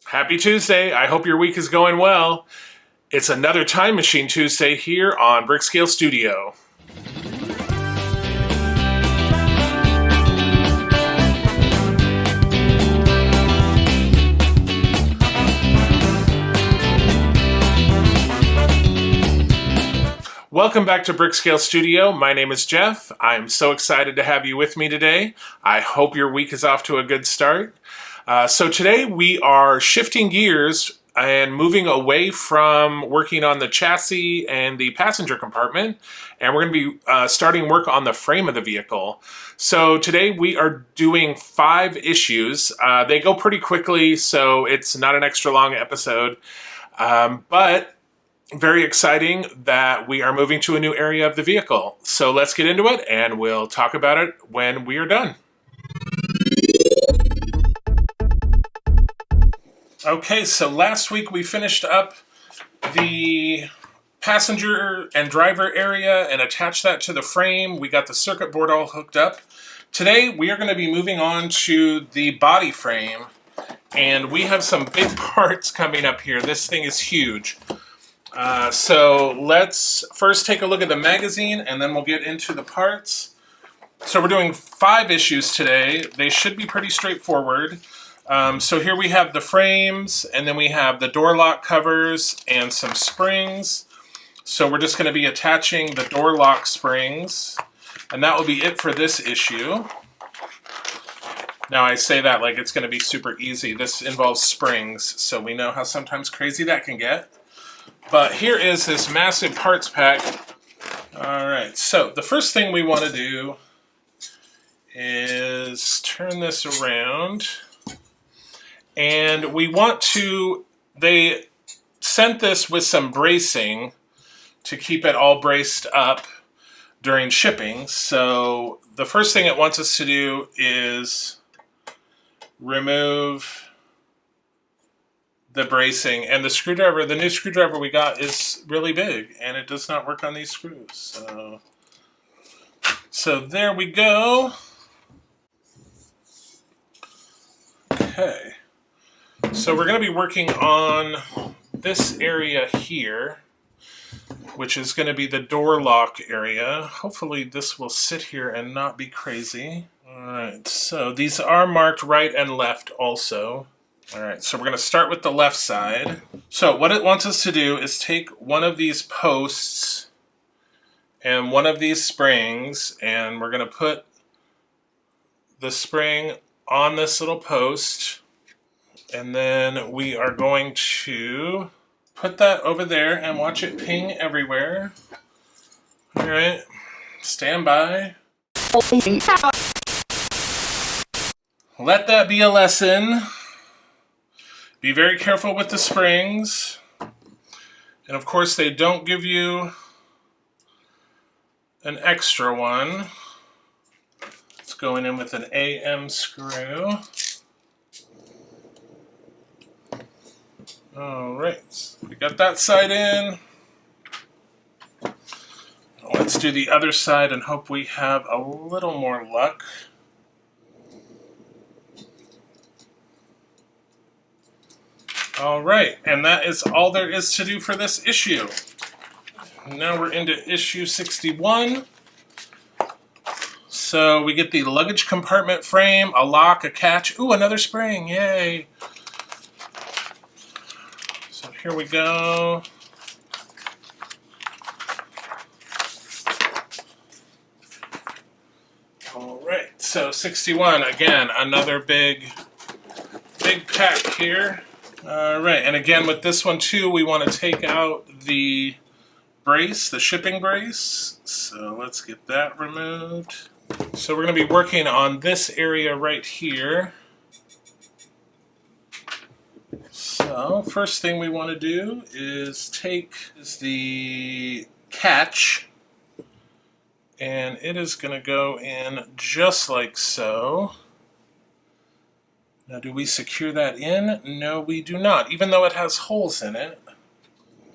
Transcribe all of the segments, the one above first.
Happy Tuesday. I hope your week is going well. It's another Time Machine Tuesday here on Brickscale Studio. Welcome back to Brickscale Studio. My name is Jeff. I'm so excited to have you with me today. I hope your week is off to a good start. So today we are shifting gears and moving away from working on the chassis and the passenger compartment, and we're going to be starting work on the frame of the vehicle. So today we are doing 5 issues. They go pretty quickly, so it's not an extra long episode, but very exciting that we are moving to a new area of the vehicle. So let's get into it, and we'll talk about it when we are done. Okay, so last week we finished up the passenger and driver area and attached that to the frame. We got the circuit board all hooked up. Today we are going to be moving on to the body frame, and we have some big parts coming up here. This thing is huge. So let's first take a look at the magazine and then we'll get into the parts. So we're doing 5 issues today. They should be pretty straightforward. So here we have the frames, and then we have the door lock covers and some springs. So we're just going to be attaching the door lock springs, and that will be it for this issue. Now I say that like it's going to be super easy. This involves springs, so we know how sometimes crazy that can get. But here is this massive parts pack. Alright, so the first thing we want to do is turn this around. And we want to, they sent this with some bracing to keep it all braced up during shipping. So the first thing it wants us to do is remove the bracing, and the screwdriver, the new screwdriver we got is really big and it does not work on these screws. So there we go. Okay. So we're going to be working on this area here, which is going to be the door lock area. Hopefully this will sit here and not be crazy. Alright, so these are marked right and left also. Alright, so we're going to start with the left side. So what it wants us to do is take one of these posts and one of these springs, and we're going to put the spring on this little post, and then we are going to put that over there and watch it ping everywhere. Alright, stand by. Let that be a lesson. Be very careful with the springs. And of course they don't give you an extra one. It's going in with an AM screw. Alright, we got that side in. Let's do the other side and hope we have a little more luck. Alright, and that is all there is to do for this issue. Now we're into issue 61. So we get the luggage compartment frame, a lock, a catch. Ooh, another spring, yay! So here we go. Alright, so 61, again, another big pack here. Alright, and again with this one too, we want to take out the brace, the shipping brace. So let's get that removed. So we're going to be working on this area right here. So first thing we want to do is take the catch, and it is going to go in just like so. Now, do we secure that in? No, we do not, even though it has holes in it.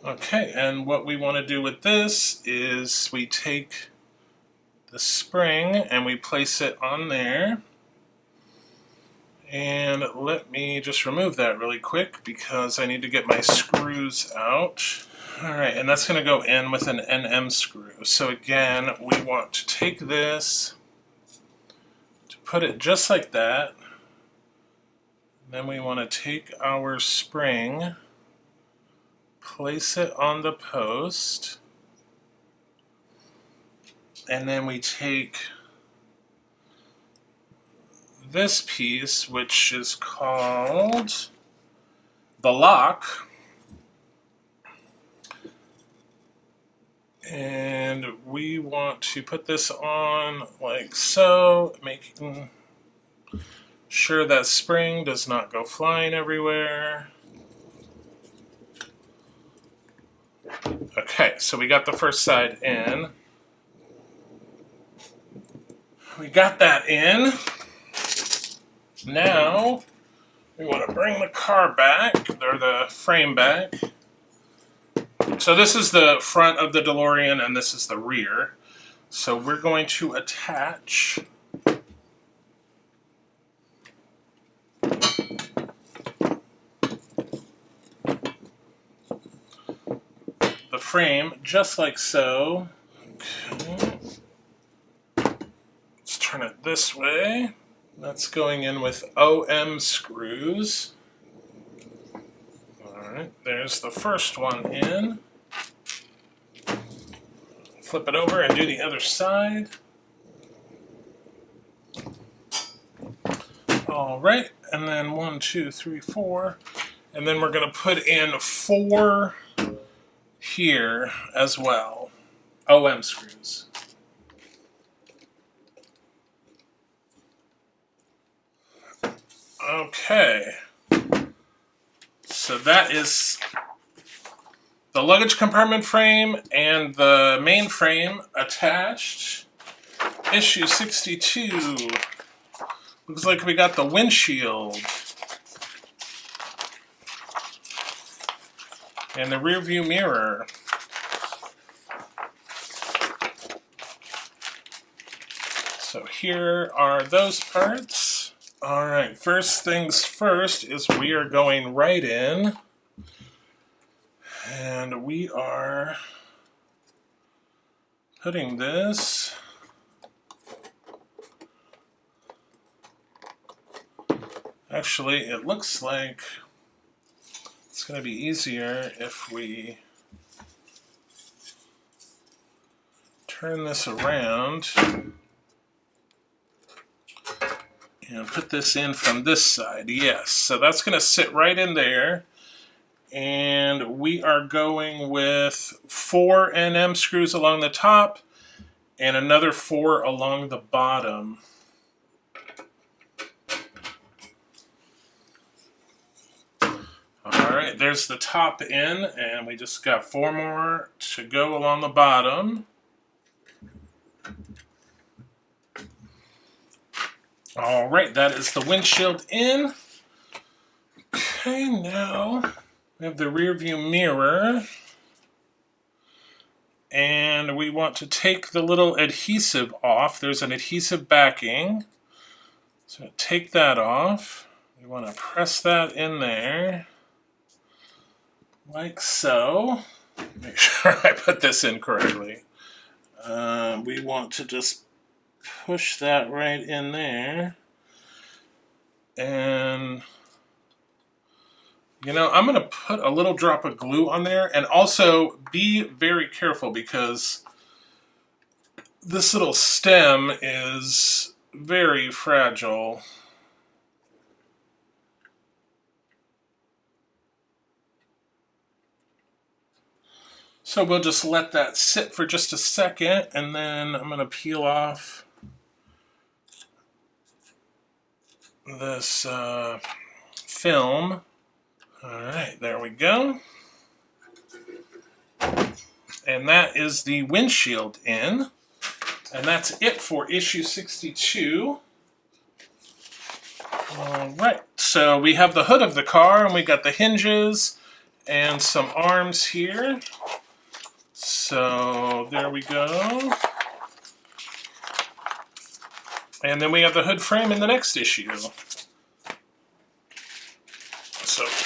Okay, and what we want to do with this is we take the spring and we place it on there. And let me just remove that really quick because I need to get my screws out. Alright, and that's going to go in with an NM screw. So again, we want to take this, to put it just like that. Then we want to take our spring, place it on the post, and then we take this piece, which is called the lock, and we want to put this on like so, making sure that spring does not go flying everywhere. Okay, so we got the first side in. We got that in. Now we want to bring the car back, or the frame back. So this is the front of the DeLorean and this is the rear. So we're going to attach the frame just like so. Okay. Let's turn it this way. That's going in with OM screws. Alright, there's the first one in. Flip it over and do the other side. Alright, and then 1, 2, 3, 4. And then we're going to put in 4 here as well. OM screws. Okay. So that is the luggage compartment frame and the main frame attached. Issue 62. Looks like we got the windshield. And the rear view mirror. So here are those parts. Alright, first things first is we are going right in. And we are putting this actually, it looks like it's going to be easier if we turn this around and put this in from this side. Yes, so that's going to sit right in there. And we are going with 4 NM screws along the top and another 4 along the bottom. Alright, there's the top in, and we just got 4 more to go along the bottom. Alright, that is the windshield in. Okay, now we have the rear view mirror. And we want to take the little adhesive off. There's an adhesive backing. So take that off. We want to press that in there. Like so. Make sure I put this in correctly. We want to just push that right in there. And you know, I'm going to put a little drop of glue on there, and also be very careful because this little stem is very fragile. So we'll just let that sit for just a second, and then I'm going to peel off this film. Alright, there we go. And that is the windshield in. And that's it for issue 62. Alright, so we have the hood of the car, and we got the hinges and some arms here. So there we go. And then we have the hood frame in the next issue.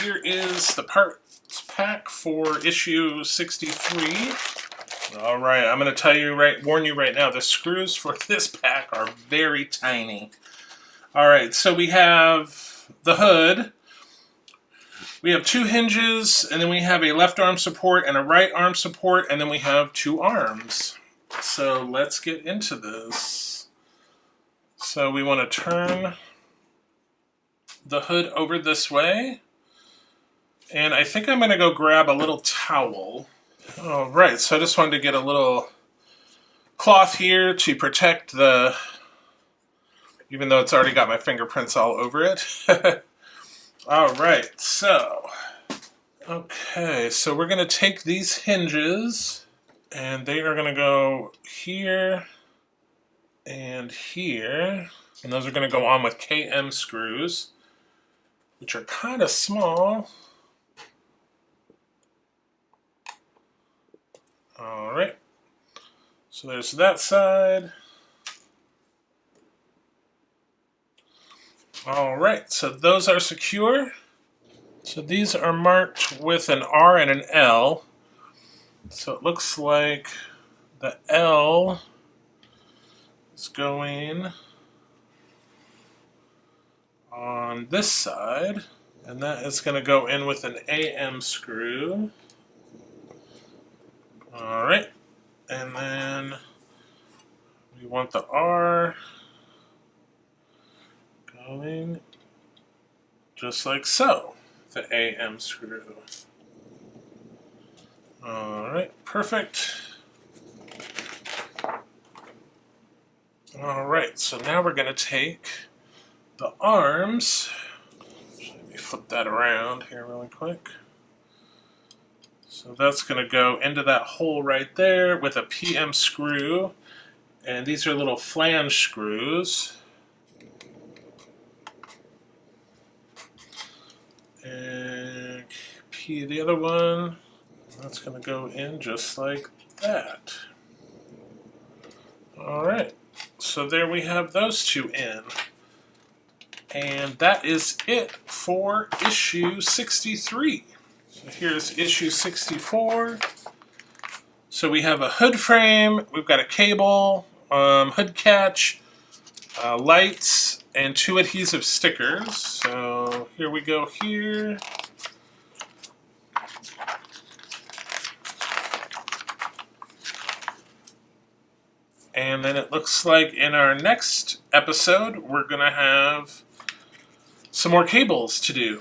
here is the parts pack for issue 63. All right, I'm going to warn you right now, the screws for this pack are very tiny. All right, so we have the hood. We have 2 hinges, and then we have a left arm support and a right arm support, and then we have 2 arms. So let's get into this. So we want to turn the hood over this way, and I think I'm going to go grab a little towel. All right, so I just wanted to get a little cloth here to protect the, even though it's already got my fingerprints all over it. All right, so, okay, so we're going to take these hinges, and they are going to go here and here, and those are going to go on with KM screws, which are kind of small. All right, so there's that side. All right, so those are secure. So these are marked with an R and an L. So it looks like the L is going on this side, and that is going to go in with an AM screw. All right, and then we want the R going just like so, the AM screw. All right, perfect. All right, so now we're going to take the arms. Let me flip that around here really quick. So that's going to go into that hole right there with a PM screw, and these are little flange screws. And the other one, that's going to go in just like that. All right, so there we have those 2 in. And that is it for issue 63. So here's issue 64. So we have a hood frame, we've got a cable, hood catch, lights, and 2 adhesive stickers. So here we go here. And then it looks like in our next episode, we're going to have some more cables to do.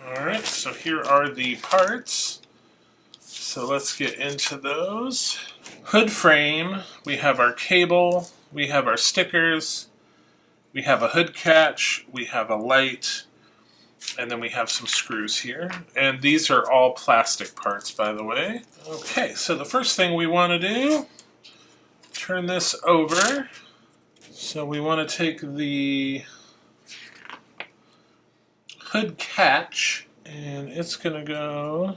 Alright, so here are the parts. So let's get into those. Hood frame, we have our cable, we have our stickers, we have a hood catch, we have a light, and then we have some screws here. And these are all plastic parts, by the way. Okay, so the first thing we want to do, turn this over. So we want to take the hood catch, and it's going to go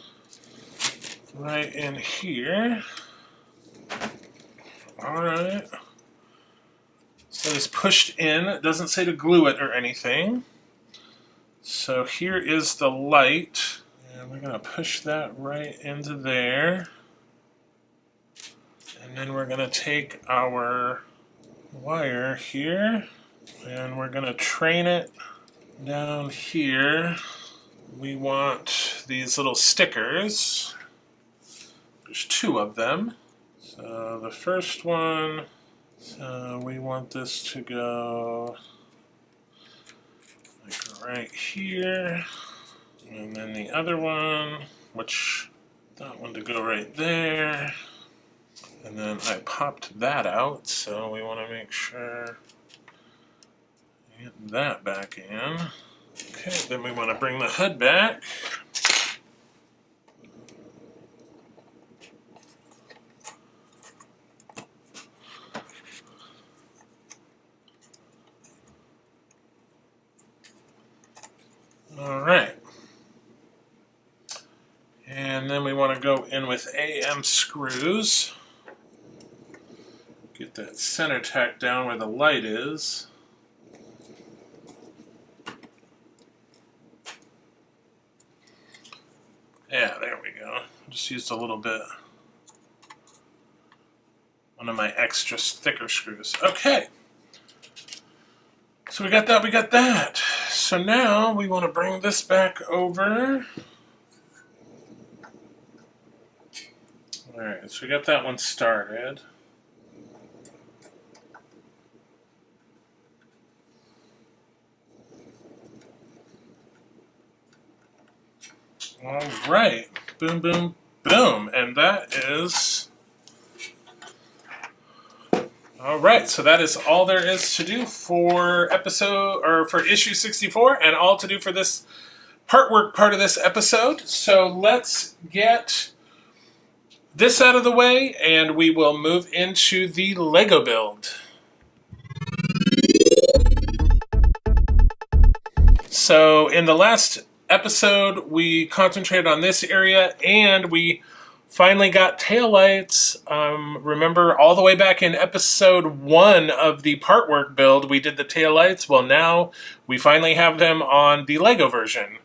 right in here. Alright. So it's pushed in. It doesn't say to glue it or anything. So here is the light, and we're going to push that right into there. And then we're going to take our wire here, and we're going to train it down here. We want these little stickers. There's 2 of them. So the first one, so we want this to go like right here. And then the other one, which that one to go right there. And then I popped that out, so we want to make sure we get that back in. Okay, then we want to bring the hood back. All right. And then we want to go in with AM screws. Get that center tack down where the light is. Yeah, there we go. Just used a little bit. One of my extra thicker screws. Okay. So we got that. So now we want to bring this back over. Alright, so we got that one started. Alright, boom, boom, boom, and that is... Alright, so that is all there is to do for for issue 64, and all to do for this Partwork part of this episode. So let's get this out of the way, and we will move into the Lego build. So in the last episode, we concentrated on this area, and we finally got taillights. Remember, all the way back in episode 1 of the Partwork build, we did the taillights. Well, now we finally have them on the Lego version.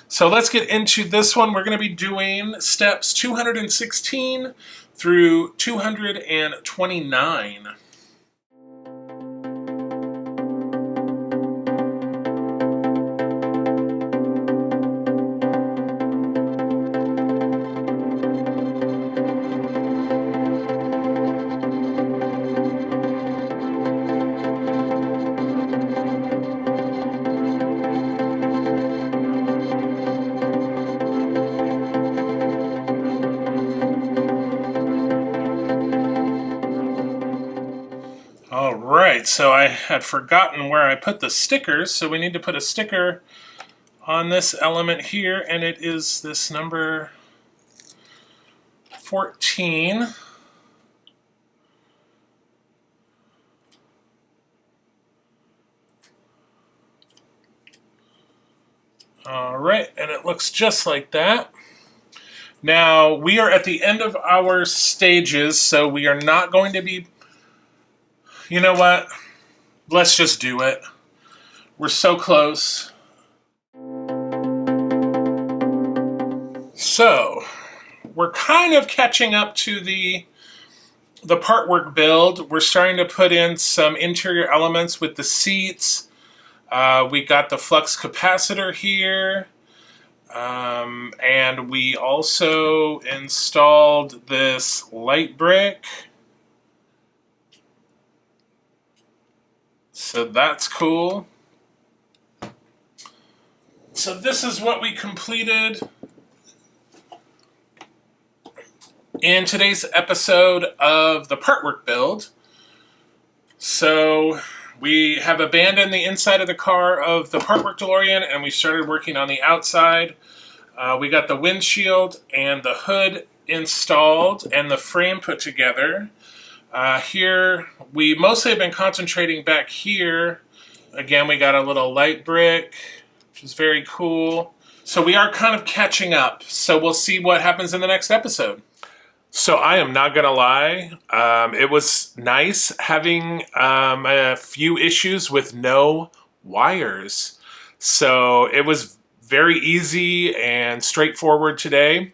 So let's get into this one. We're going to be doing steps 216 through 229. Alright, so I had forgotten where I put the stickers, so we need to put a sticker on this element here, and it is this number 14. Alright, and it looks just like that. Now, we are at the end of our stages, so we are not going to be... You know what? Let's just do it. We're so close. So, we're kind of catching up to the Partwork build. We're starting to put in some interior elements with the seats. We got the Flux capacitor here. And we also installed this light brick. So that's cool. So this is what we completed in today's episode of the Partwork build. So we have abandoned the inside of the car of the Partwork DeLorean, and we started working on the outside. We got the windshield and the hood installed and the frame put together. Here, we mostly have been concentrating back here. Again, we got a little light brick, which is very cool. So we are kind of catching up. So we'll see what happens in the next episode. So I am not going to lie. It was nice having a few issues with no wires. So it was very easy and straightforward today.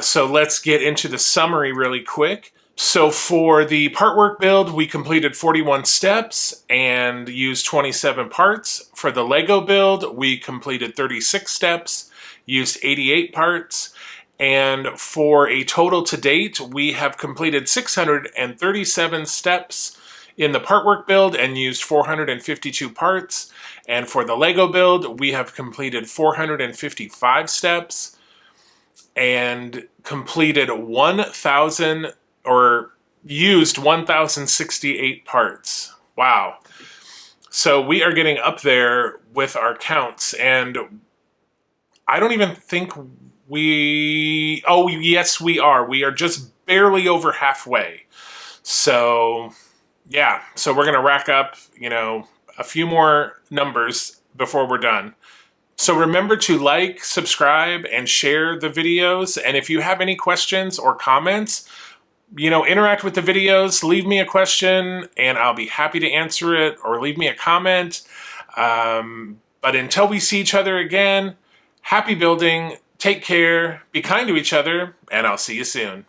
So let's get into the summary really quick. So for the Partwork build, we completed 41 steps and used 27 parts. For the Lego build, we completed 36 steps, used 88 parts. And for a total to date, we have completed 637 steps in the Partwork build and used 452 parts. And for the Lego build, we have completed 455 steps and completed used 1,068 parts. Wow. So we are getting up there with our counts, and I don't even think oh yes we are. We are just barely over halfway. So yeah, so we're gonna rack up, a few more numbers before we're done. So remember to like, subscribe, and share the videos, and if you have any questions or comments, interact with the videos, leave me a question, and I'll be happy to answer it, or leave me a comment. But until we see each other again, happy building. Take care, be kind to each other, and I'll see you soon.